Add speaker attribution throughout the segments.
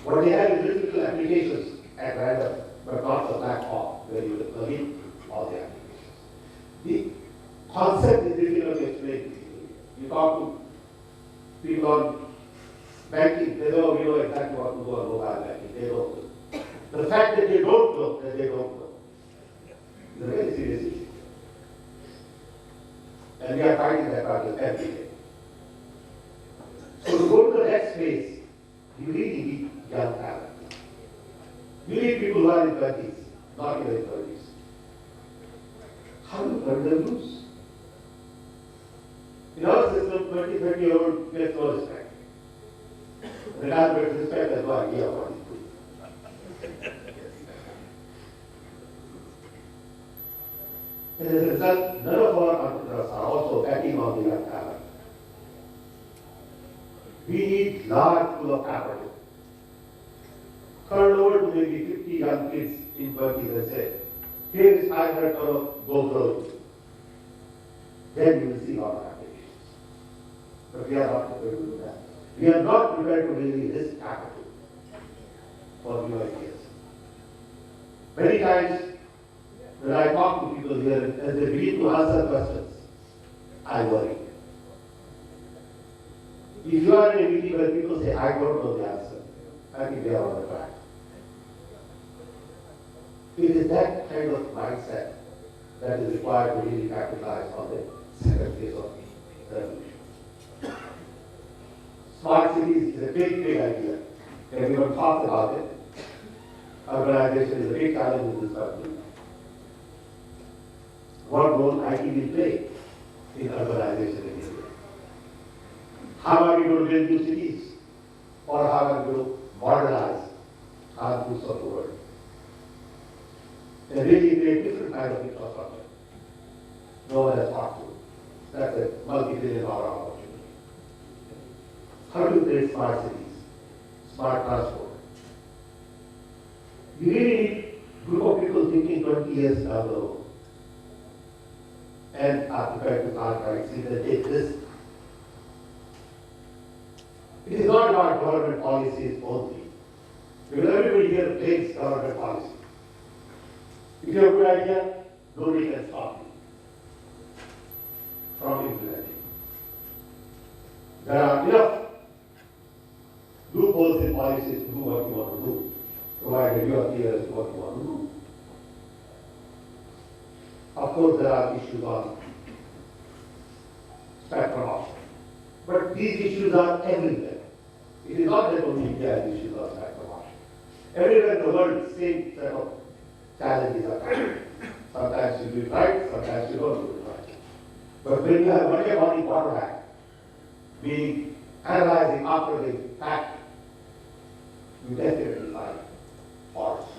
Speaker 1: What they have is little applications at random, but not the platform where you will commit all the applications. The concept is difficult to explain. You talk to people on banking, they know, exactly what to do on mobile banking. They don't know. The fact that they don't know, that they don't know, is a very serious issue. And we are fighting that battle every day. So to go to the next phase, you really need young talent. You need people who are in 20s, not even in 30s. How do you turn them loose? In our system, 20, 30-year-old gets no respect. The guy who gets respect has no idea what he's doing. And as a result, none of our entrepreneurs are also betting on the young talent. We need large pool of capital. Turn over to maybe 50 young kids in 20s and say, here is 500 crore, go grow it. Then you will see a lot of applications. But we are not prepared to do that. We are not prepared to really risk capital for new ideas. Many times, when I talk to people here, as they begin to answer questions, I worry. If you are in a meeting where people say, I don't know the answer, I think they are on the track. It is that kind of mindset that is required to really capitalize on the second phase of the revolution. Smart cities is a big, big idea. Everyone talks about it. Urbanization is a big challenge in this country. What role IT will play in urbanization in India? How are we going to build new cities? Or how are we going to modernize our roots of the world? And really create different kind of infrastructure. No one has thought to. That's a multi-billion-dollar opportunity. How do you create smart cities, smart transport? You really need a group of people thinking 20 years down the road and are prepared to start right, see that take this. It is not about government policies only. Because everybody here blames government policy. If you have a good idea, nobody can stop you from implementing. There are enough loopholes in policies to do what you want to do, provided you are clear as to what you want to do. Of course, there are issues on spectrum option. But these issues are everywhere. It is not that only India has issues on spectrum option. Everywhere in the world, same set of challenges are coming. Sometimes you do it right, sometimes you don't do it right. But when you have Monday morning quarterback, being analyzing after the fact, you definitely find faults.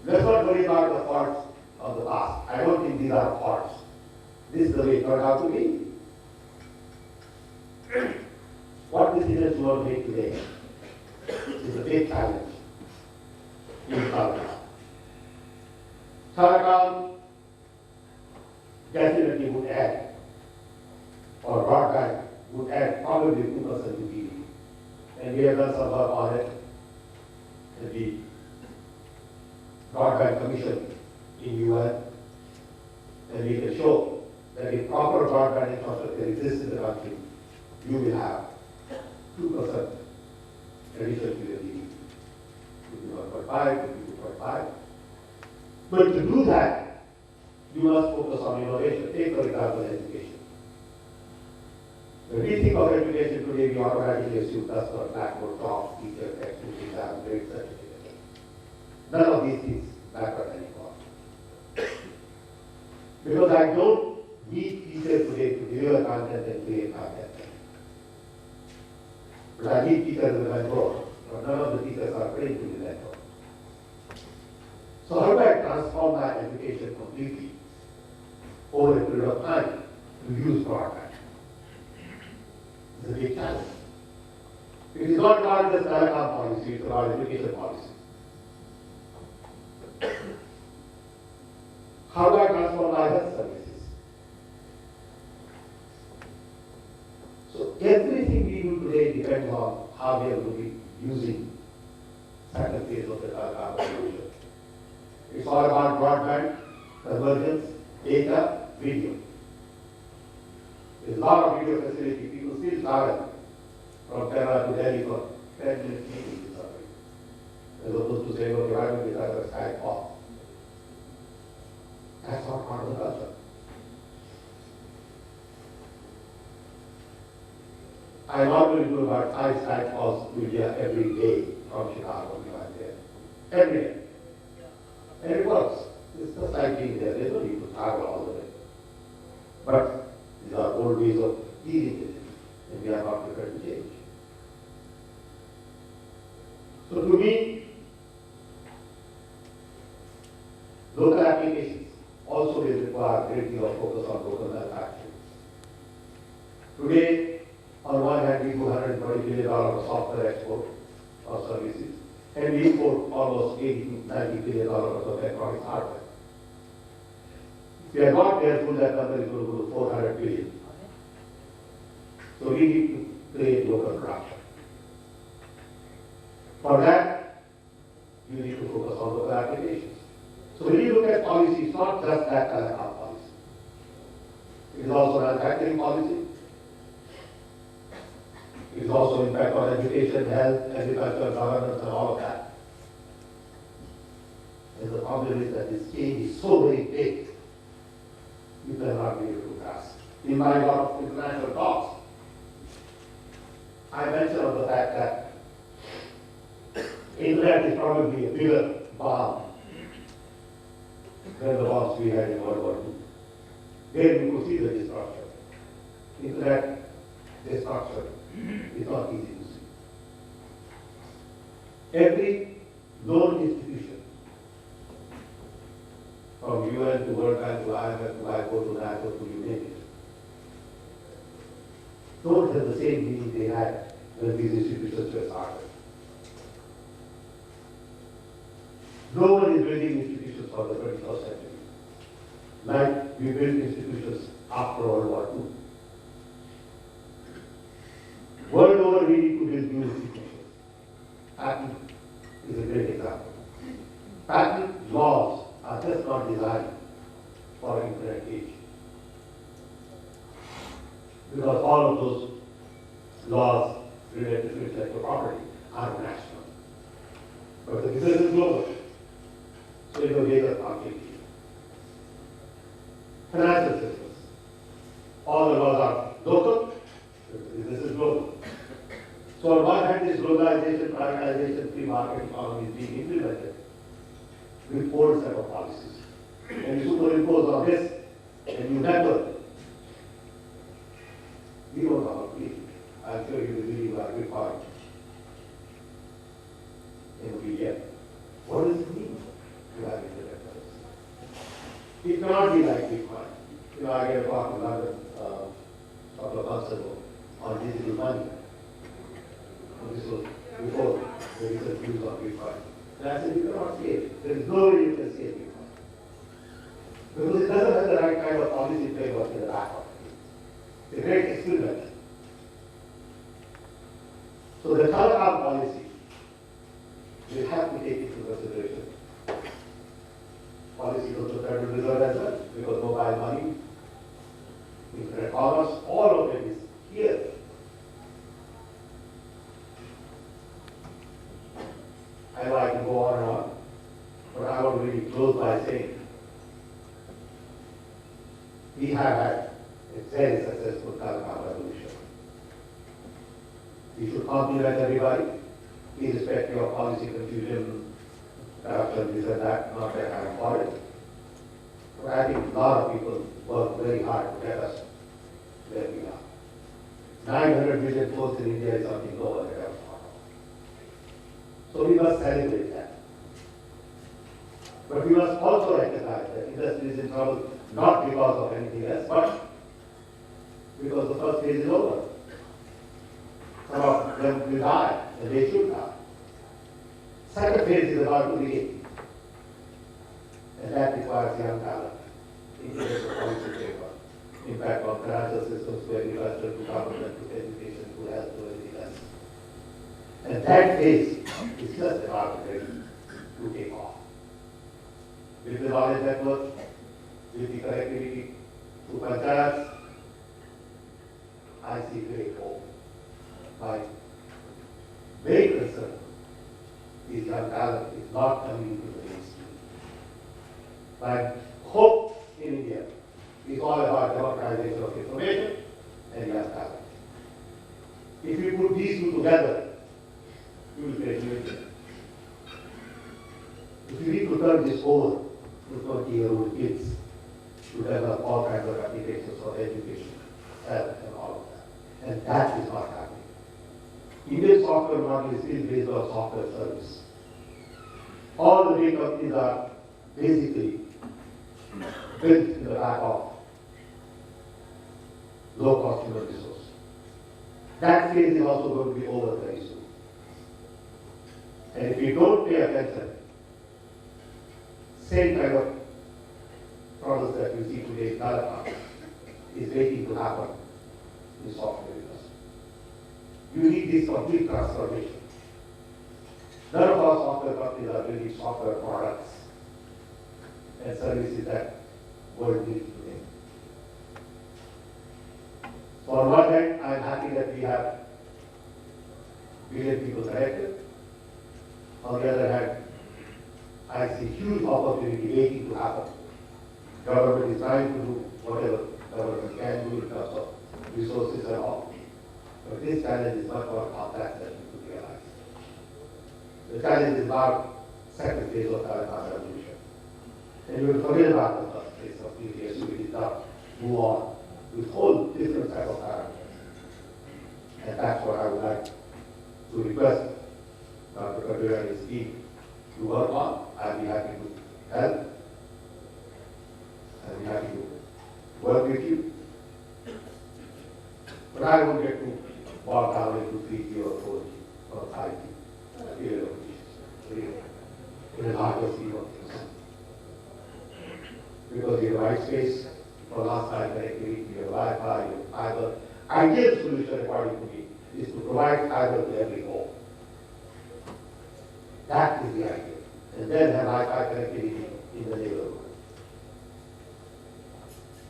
Speaker 1: Let's not worry about the faults of the past. I don't think these are faults. This is the way it turned out to be. What decisions you want to make today is a big challenge in Telecom. Telecom definitely would add, or broadband would add probably 2% to GDP. And we have done some work on it. The Broadband Commission in UN, and we can show that if proper broadband infrastructure exists in the country, you will have 2% addition to your GDP. 1.5, 2.5. But to do that, you must focus on innovation. Take, for example, education. When we think of education today, we automatically assume that's not blackboard, chalk, teacher, textbook, exam, grade certificate. None of these things matter anymore. Because I don't need teachers today to deliver content and create content. But I need teachers as a mentor. But none of the teachers are trained to be mentor. So how do I transform my education completely over a period of time to use broadband? It's a big challenge. It is not about just telecom policy, it's about education policy. How do I transform my health services? So everything we do today depends on how we are going to be using second phase of the telecom revolution. It's all about broadband, convergence, data, video. There's a lot of video facility. People still travel from Kerala to Delhi for 10 minutes meetings or something. As opposed to saying, okay, why don't we try to Skype off? That's not part of the culture. I normally do about 5 Skype calls to India every day from Chicago, we are there. Every day. And it works. It's just like being there. There's no need to travel all the way. But these are old ways of dealing with it, and we are not prepared to change. So to me, local applications also will require a great deal of focus on local manufacturing. Today, on one hand, we do $120 billion of software export or services, and we import almost $80 to $90 billion of electronics hardware. If we are not careful, that number is going to go to 400 billion. So we need to create local production. For that, you need to focus on local applications. So when you look at policy, it's not just that telecom policy. It is also manufacturing policy. It is also impact on education, health, agriculture, governance, and all of that. And the problem is that this change is so very big, you cannot be able to grasp. In my lot of international talks, I mentioned of the fact that Internet is probably a bigger bomb than the bombs we had in World War II. There you could see the destruction. Internet destruction is not easy to see. Every known institution, from UN to World Bank to IMF to ICO to NATO to you name it, don't have the same meaning they had when these institutions were started. No one is building institutions for the 21st century, like we built institutions after World War II. World over, we need to build new institutions. Patent is a great example. Patent laws are just not designed for internet age. Because all of those laws related to intellectual property are national. But the business is global. So it will make a conflict here. Financial systems. All the laws are local, the business is global. So on one hand, this globalization, privatization, free market economy is being implemented with old set of policies. And you superimpose on this, and you never. We don't know how to do it. I'm sure you will believe our good point in PDF. What does it mean to have internet policy? It cannot be like Bitcoin. You know, I gave a talk in London a couple of months ago on digital money. This was before the recent views on Bitcoin. And I said, you cannot see it. There is no way you can see it Bitcoin. Because it doesn't have the right kind of policy framework in the back of it. It's a great experiment. So the telecom policy will have to take into consideration policies of the Federal Reserve as well, because mobile money, internet commerce, all of it is here. I know I can go on and on, but I want to really close by saying we have had a very successful telecom revolution. We should compliment everybody, irrespective of policy confusion, corruption, this and that, not that I'm for it. But I think a lot of people work very hard to get us where we are. 900 million votes in India is something no one had ever thought of. So we must celebrate that. But we must also recognize that industry is in trouble not because of anything else, but because the first phase is over. Some of them will die, and they should die. Second phase is about to begin. And that requires young talent, intellectual policy paper, impact on financial systems, to agriculture, to government, to education, to health, to everything else. And that phase is just about ready to take off. With the knowledge network, with the connectivity to panchayats, I see great hope. My main concern is young talent is not coming into the mainstream. My hope in India is all about democratization of information and young talent. If you put these two together, you will create new India. If you need to turn this over to 20-year-old kids to develop all kinds of applications for education, health, and all of that, and that is not happening. Indian software model is still based on software service. All the big companies are basically built in the back of low-cost human resource. That phase is also going to be over very soon. And if you don't pay attention, same kind of problems that you see today in Telecoms is waiting to happen in software industry. You need this complete transformation. None of our software companies are building software products and services that world needs today. So on one hand, I'm happy that we have billion people connected. On the other hand, I see huge opportunity waiting to happen. Government is trying to do whatever government can do in terms of resources and all. But this challenge is much more complex than you could realize. The challenge is about second phase of telecom revolution. And you will forget about the first phase of previous, you will not move on with whole different type of parameters. And that's what I would like to request Dr. Kadir and his team to work on. I'll be happy to help. I'll be happy to work with you. But I won't get to walk down into 3G or 4G or 5G. It is hard to see what things. Because you have white space for last mile connectivity, you have Wi-Fi, you have fiber. Ideal solution, according to me, is to provide fiber to every home. That is the idea. And then have Wi-Fi connectivity in the neighborhood.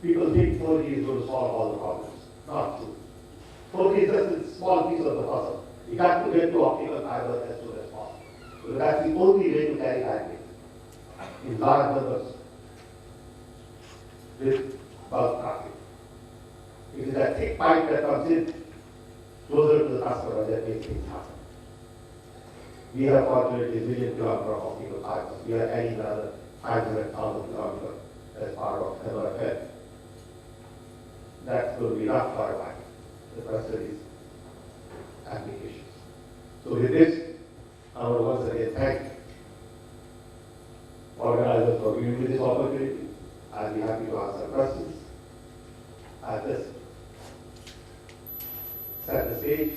Speaker 1: People think 4G is going to solve all the problems. Not true. 4G is just a small piece of the puzzle. You have to get to optical fiber as soon as possible. So that's the only way to carry bandwidth in large numbers with bulk traffic. It is that thick pipe that comes in closer to the customer that makes things happen. We have fortunately a million kilometers of optical fibers. We are adding another 500,000 kilometers as part of MRFL. That's going to be enough for a while. The question is applications. So with this, I want to once again thank organizers for giving me this opportunity. I'll be happy to answer questions. I'll just set the stage.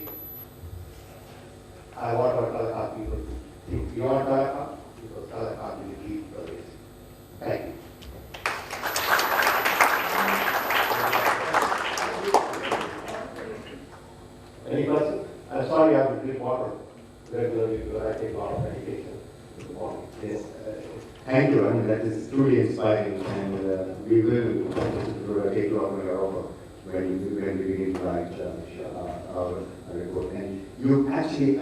Speaker 1: I want our telecom people to think beyond telecom, because telecom will lead the way. Thank you. Any questions? I'm sorry I have to drink water regularly because I take a lot of medication in the morning.
Speaker 2: Yes. Thank you. I mean, that is truly inspiring, and we will take you up on your offer when we begin to write our report. And you actually,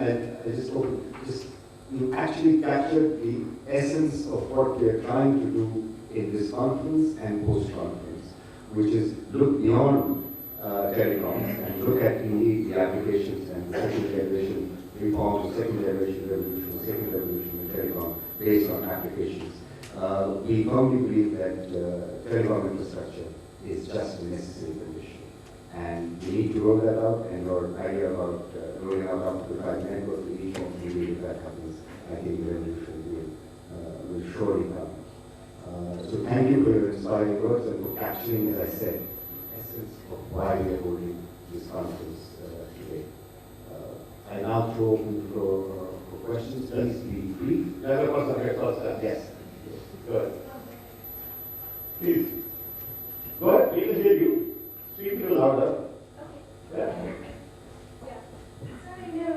Speaker 2: you actually captured the essence of what we are trying to do in this conference and post-conference, which is look beyond telecoms and look at indeed the applications and second generation reforms, second generation revolution in telecom based on applications. We firmly believe that telecom infrastructure is just a necessary condition, and we need to roll that out. And your idea about rolling out up to 5 network to each home, if that happens, I think the revolution will surely come. So thank you for your inspiring words and for capturing, as I said, essence of why we are holding this conference today. I now throw open the floor for questions. Please be brief.
Speaker 1: You have a person here first,
Speaker 2: Yes.
Speaker 1: Good. Please. Go ahead, we can hear you. Speak a little louder.
Speaker 3: Okay.
Speaker 1: Yeah.
Speaker 3: Yeah. Sorry, no,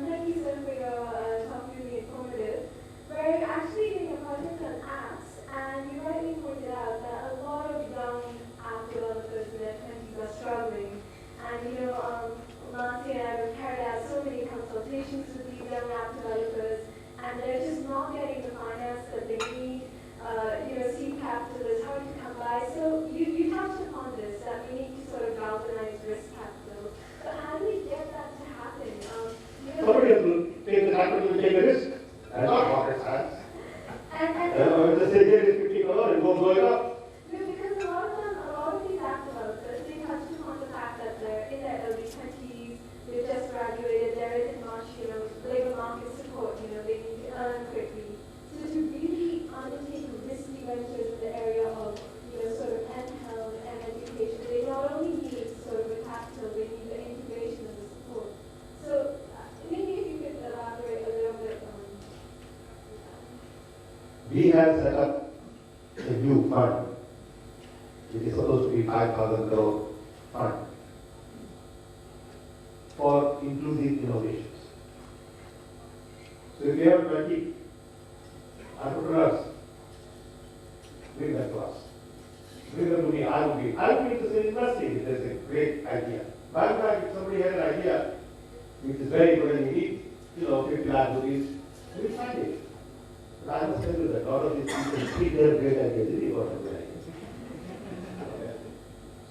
Speaker 3: thank you so for Mansi and I have carried out so many consultations with these young app developers, and they're just not getting the finance that they need. Seed capital is hard to come by. So you touched upon this, that we need to sort of galvanize risk capital. But how do we get that to happen?
Speaker 1: Somebody has to take the capital and take the risk. And not rocket science.
Speaker 3: And
Speaker 1: the second is 50 crore and go blowing up.
Speaker 3: no, because a lot of these app developers, they touched upon the fact that they're in their early 20s, they've just graduated, there isn't much, labor market support, they need to earn quickly. So to really undertake risky ventures in the area of, sort of handheld and education, they not only need sort of the capital, they need the integration and the support. So maybe if you could elaborate a little bit on
Speaker 1: We have set up a new fund, which is supposed to be 5,000 crore fund for inclusive innovations. So if you have 20 entrepreneurs, bring them to us. Bring them to me, I will be interested in investing if there's a great idea. By the time if somebody has an idea, which is very good and you need, 50 lakh rupees, we will find it. But I must tell you that a lot of these people treat their great ideas really for a good idea.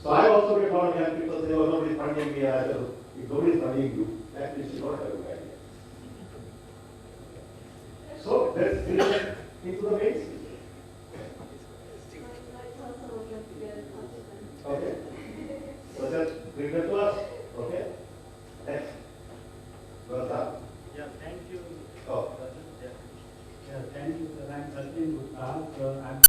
Speaker 1: So I also get a lot of young people say, oh, nobody's funding me. I said, if nobody's funding you, that means you don't have a good idea. So let's bring it into the mainstream. Okay. So just bring it to us. Okay. Next. Well done.
Speaker 4: Yeah, thank you.
Speaker 1: Oh.
Speaker 4: Yeah, thank you, sir. I'm Sachin Gupta. I'm